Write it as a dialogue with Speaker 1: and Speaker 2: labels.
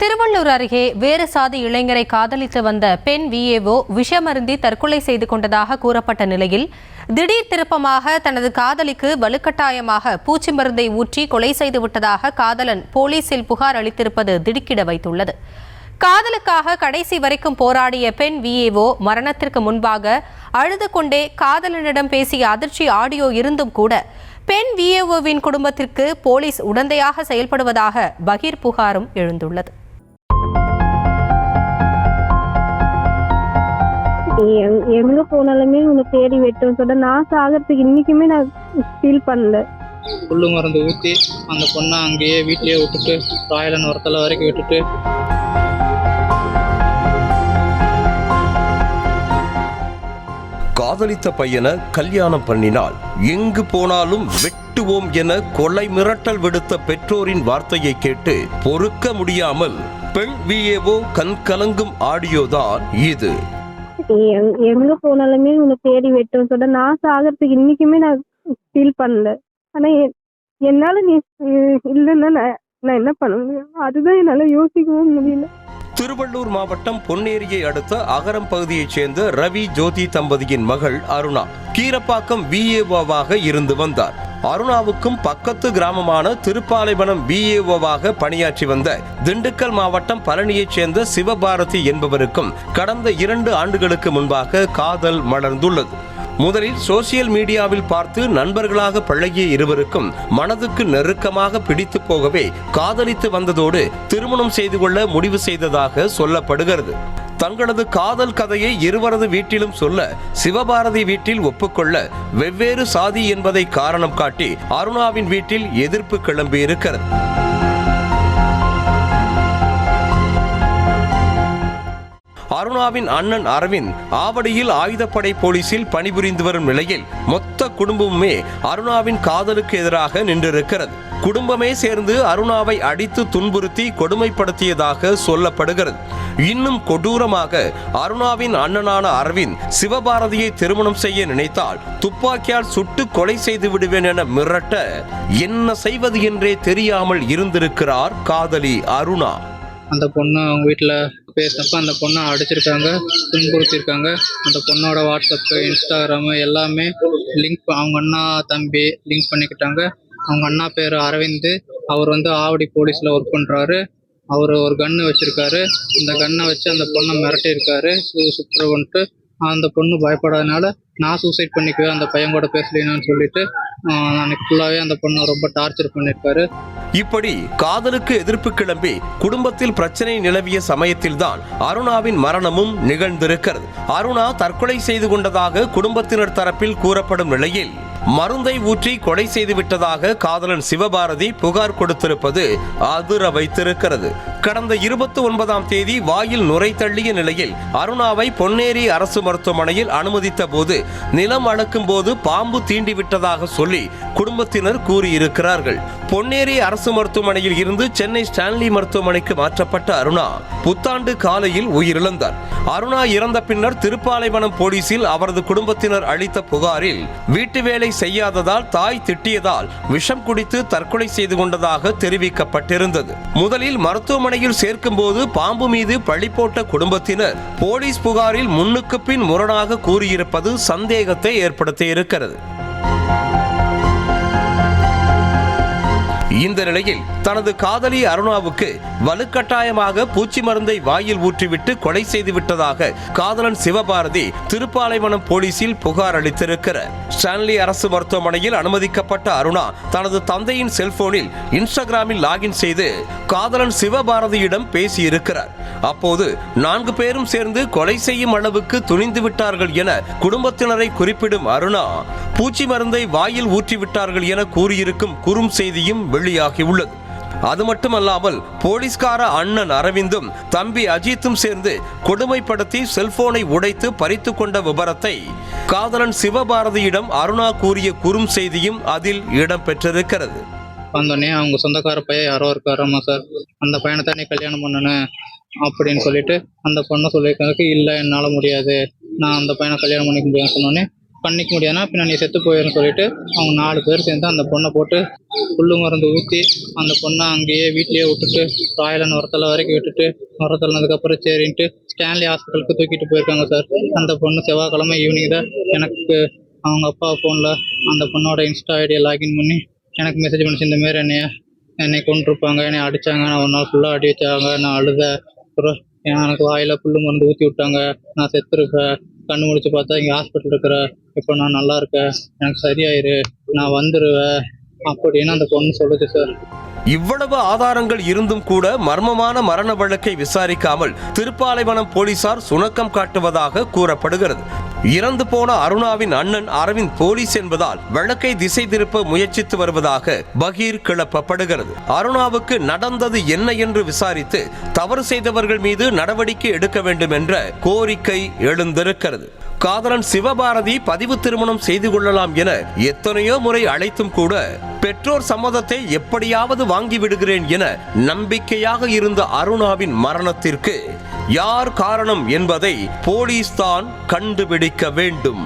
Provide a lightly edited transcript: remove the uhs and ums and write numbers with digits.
Speaker 1: திருவள்ளூர் அருகே வேறு சாதி இளைஞரை காதலித்து வந்த பெண் விஏஓ விஷமருந்தி தற்கொலை செய்து கொண்டதாக கூறப்பட்ட நிலையில் திடீர் திருப்பமாக தனது காதலிக்கு வலுக்கட்டாயமாக பூச்சி மருந்தை ஊற்றி கொலை செய்துவிட்டதாக காதலன் போலீசில் புகார் அளித்திருப்பது திடுக்கிட வைத்துள்ளது. காதலுக்காக கடைசி வரைக்கும் போராடிய பெண் விஏஓ மரணத்திற்கு முன்பாக அழுது கொண்டே காதலனிடம் பேசிய அதிர்ச்சி ஆடியோ இருந்தும் கூட பெண் விஏஓவின் குடும்பத்திற்கு போலீஸ் உடந்தையாக செயல்படுவதாக பகீர் புகாரும் எழுந்துள்ளது.
Speaker 2: எங்க போனாலுமே உன்னை தேடி வெட்டும் சொல்ல நான் சாகிறதுக்கு இன்னைக்குமே நான் ஃபீல் பண்ணல.
Speaker 3: புல்லு மருந்து ஊற்றி அந்த பொண்ணை அங்கேயே வீட்லயே விட்டுட்டு ராயலன் ஒருத்தல வரைக்கும் விட்டுட்டு
Speaker 4: காதலித்த பையனை கல்யாணம் பண்ணினால் எங்கு போனாலும் வெட்டுவோம் என கொலை மிரட்டல் விடுத்த பெற்றோரின் வார்த்தையை கேட்டு பொறுக்க முடியாமல் பெண் விஏஓ கண் கலங்கும் ஆடியோதான் இது.
Speaker 2: எங்க போனாலுமே உன்னை தேடி வெட்டும் சொல்ல நான் சாகிறதுக்கு இன்னைக்குமே நான் ஃபீல் பண்ணல. ஆனா என்னால நீ இல்லைன்னா நான் என்ன பண்ண முடியும், அதுதான் என்னால யோசிக்கவும் முடியல.
Speaker 4: திருவள்ளூர் மாவட்டம் பொன்னேரியை அடுத்த அகரம் பகுதியைச் சேர்ந்த ரவி ஜோதி தம்பதியின் மகள் அருணா கீரப்பாக்கம் விஏஓவாக இருந்து வந்தார். அருணாவுக்கும் பக்கத்து கிராமமான திருப்பாலைவனம் விஏஓவாக பணியாற்றி வந்த திண்டுக்கல் மாவட்டம் பழனியைச் சேர்ந்த சிவபாரதி என்பவருக்கும் கடந்த 2 ஆண்டுகளுக்கு முன்பாக காதல் மலர்ந்துள்ளது. முதலில் சோசியல் மீடியாவில் பார்த்து நண்பர்களாக பழகிய இருவருக்கும் மனதுக்கு நெருக்கமாக பிடித்து போகவே காதலித்து வந்ததோடு திருமணம் செய்து கொள்ள முடிவு செய்ததாக சொல்லப்படுகிறது. தங்களது காதல் கதையை இருவரது வீட்டிலும் சொல்ல சிவபாரதி வீட்டில் ஒப்புக்கொள்ள வெவ்வேறு சாதி என்பதை காரணம் காட்டி அருணாவின் வீட்டில் எதிர்ப்பு கிளம்பியிருக்கிறது. அருணாவின் அண்ணன் அரவிந்த் ஆவடியில் ஆயுதப்படை போலீசில் பணிபுரிந்து வரும் நிலையில் மொத்த குடும்பமுமே அருணாவின் காதலுக்கு எதிராக நின்றிருக்கிறது. குடும்பமே சேர்ந்து அருணாவை அடித்து துன்புறுத்தி கொடுமைப்படுத்தியதாக சொல்லப்படுகிறது. இன்னும் கொடூரமாக அருணாவின் அண்ணனான அரவிந்த் சிவபாரதியை திருமணம் செய்ய நினைத்தால் துப்பாக்கியால் சுட்டு கொலை செய்து விடுவேன் என மிரட்ட என்ன செய்வது என்றே தெரியாமல் இருந்திருக்கிறார் காதலி அருணா.
Speaker 3: அந்த பொண்ணு அவங்க வீட்டில் பேசினப்ப அந்த பொண்ணை அடிச்சிருக்காங்க, துன்புறுத்திருக்காங்க. அந்த பொண்ணோட வாட்ஸ்அப்பு, இன்ஸ்டாகிராமு எல்லாமே லிங்க் அவங்க அண்ணா தம்பி லிங்க் பண்ணிக்கிட்டாங்க. அவங்க அண்ணா பேர் அரவிந்த். அவர் ஆவடி போலீஸில் ஒர்க் பண்ணுறாரு. அவர் ஒரு கன்று வச்சுருக்காரு. இந்த கன்னை வச்சு அந்த பொண்ணை மிரட்டியிருக்காரு. சுற்றுவன்ட்டு அந்த பொண்ணு பயப்படாதனால நான் சூசைட் பண்ணிக்குவேன் அந்த பையன் கூட பேசலன்னு சொல்லிட்டு அன்னைக்கு ஃபுல்லாகவே அந்த பொண்ணை ரொம்ப டார்ச்சர் பண்ணியிருக்காரு.
Speaker 4: இப்படி காதலுக்கு எதிர்ப்பு கிளம்பி குடும்பத்தில் பிரச்சனை நிலவிய சமயத்தில்தான் அருணாவின் மரணமும் நிகழ்ந்திருக்கிறது. அருணா தற்கொலை செய்து கொண்டதாக குடும்பத்தினர் தரப்பில் கூறப்படும் நிலையில் மருந்தை ஊற்றி கொலை செய்து விட்டதாக காதலன் சிவபாரதி புகார் கொடுத்திருப்பது அதிர வைத்திருக்கிறது. கடந்த 29ஆம் தேதி வாயில் நுரை தள்ளிய நிலையில் அருணாவை பொன்னேரி அரசு மருத்துவமனையில் அனுமதித்த போது நிலம் அளக்கும் போது பாம்பு தீண்டிவிட்டதாக சொல்லி குடும்பத்தினர் கூறியிருக்கிறார்கள். பொன்னேரி அரசு மருத்துவமனையில் இருந்து சென்னை ஸ்டான்லி மருத்துவமனைக்கு மாற்றப்பட்ட அருணா புத்தாண்டு காலையில் உயிரிழந்தார். அருணா இறந்த பின்னர் திருப்பாலைவனம் போலீசில் அவரது குடும்பத்தினர் அளித்த புகாரில் வீட்டு வேலை செய்யாததால் தாய் திட்டியதால் விஷம் குடித்து தற்கொலை செய்து கொண்டதாக தெரிவிக்கப்பட்டிருந்தது. முதலில் மருத்துவமனையில் சேர்க்கும் போது பாம்பு மீது பழி போட்ட குடும்பத்தினர் போலீஸ் புகாரில் முன்னுக்கு பின் முரணாக கூறியிருப்பது சந்தேகத்தை ஏற்படுத்தியிருக்கிறது. இந்த நிலையில் தனது காதலி அருணாவுக்கு வலுக்கட்டாயமாக பூச்சி மருந்தை வாயில் ஊற்றிவிட்டு கொலை செய்து விட்டதாக காதலன் சிவபாரதி திருப்பாலைவனம் போலீசில் புகார் அளித்திருக்கிறார். ஸ்டான்லி அரசு மருத்துவமனையில் அனுமதிக்கப்பட்ட அருணா தனது தந்தையின் செல்போனில் இன்ஸ்டாகிராமில் லாகின் செய்து காதலன் சிவபாரதியிடம் பேசியிருக்கிறார். அப்போது 4 பேரும் சேர்ந்து கொலை செய்யும் அளவுக்கு துணிந்து விட்டார்கள் என குடும்பத்தினரை குறிப்பிடும் அருணா பூச்சி மருந்தை வாயில் ஊற்றிவிட்டார்கள் என கூறியிருக்கும் குறும் செய்தியும் வெளியாகியுள்ளது. அது மட்டுமல்லாமல் போலீஸ்கார அண்ணன் அரவிந்தும் தம்பி அஜித்தும் சேர்ந்து கொடுமைப்படுத்தி செல்போனை உடைத்து பறித்து கொண்ட விபரத்தை காதலன் சிவபாரதியிடம் அருணா கூறிய குறும் செய்தியும் அதில் இடம்பெற்றிருக்கிறது.
Speaker 3: வந்தோடனே அவங்க சொந்தக்கார பையன் யாரோ இருக்காராமா சார், அந்த பையனை தானே கல்யாணம் பண்ணணும் அப்படின்னு சொல்லிட்டு அந்த பொண்ணை சொல்லியிருக்காங்க. இல்லை என்னால் முடியாது, நான் அந்த பையனை கல்யாணம் பண்ணிக்க முடியாதுன்னு சொன்னோடனே பண்ணிக்க முடியாதுன்னா பின்ன நீ செத்து போயிடுன்னு சொல்லிட்டு அவங்க 4 பேர் சேர்ந்து அந்த பொண்ணை போட்டு புல்லு மருந்து ஊற்றி அந்த பொண்ணை அங்கேயே வீட்லேயே விட்டுட்டு ராயலன் உரத்தலை வரைக்கும் விட்டுட்டு உரத்தலனதுக்கப்புறம் சரின்ட்டு ஸ்டான்லி ஹாஸ்பிட்டலுக்கு தூக்கிட்டு போயிருக்காங்க சார். அந்த பொண்ணு செவ்வாய்க்கிழமை ஈவினிங் தான் எனக்கு அவங்க அப்பா ஃபோனில் அந்த பொண்ணோட இன்ஸ்டா ஐடியை லாகின் பண்ணி எனக்கு மெசேஜ் பண்ணிச்சு, இந்தமாரி என்னை கொண்டிருப்பாங்க, என்னை அடித்தாங்க, நான் ஒரு நாள் ஃபுல்லாக அடி வச்சாங்க, நான் அழுத, அப்புறம் எனக்கு வாயில் புல்லு மருந்து ஊற்றி விட்டாங்க, நான் செத்துருப்பேன், கண்ணு முடிச்சு பார்த்தா இங்கே ஹாஸ்பிட்டல் இருக்கிற, இப்போ நான் நல்லா இருக்கேன், எனக்கு சரியாயிரு, நான் வந்துடுவேன் அப்படின்னு அந்த பொண்ணு சொல்லுது சார்.
Speaker 4: இவ்வளவு ஆதாரங்கள் இருந்தும் கூட மர்மமான மரண வழக்கை விசாரிக்காமல் திருப்பாலைவனம் போலீசார் சுணக்கம் காட்டுவதாக கூறப்படுகிறது. இறந்து போன அருணாவின் அண்ணன் அரவிந்த் போலீஸ் என்பதால் வழக்கை திசை திருப்ப முயற்சித்து வருவதாக பகீர் கிளப்பப்படுகிறது. அருணாவுக்கு நடந்தது என்ன என்று விசாரித்து தவறு செய்தவர்கள் மீது நடவடிக்கை எடுக்க வேண்டும் என்ற கோரிக்கை எழுந்திருக்கிறது. காதலன் சிவபாரதி பதிவு திருமணம் செய்து கொள்ளலாம் என எத்தனையோ முறை அழைத்தும் கூட பெற்றோர் சம்மதத்தை எப்படியாவது வாங்கி விடுகிறேன் என நம்பிக்கையாக இருந்த அருணாவின் மரணத்திற்கு யார் காரணம் என்பதை போலீஸ் தான் கண்டுபிடிக்க வேண்டும்.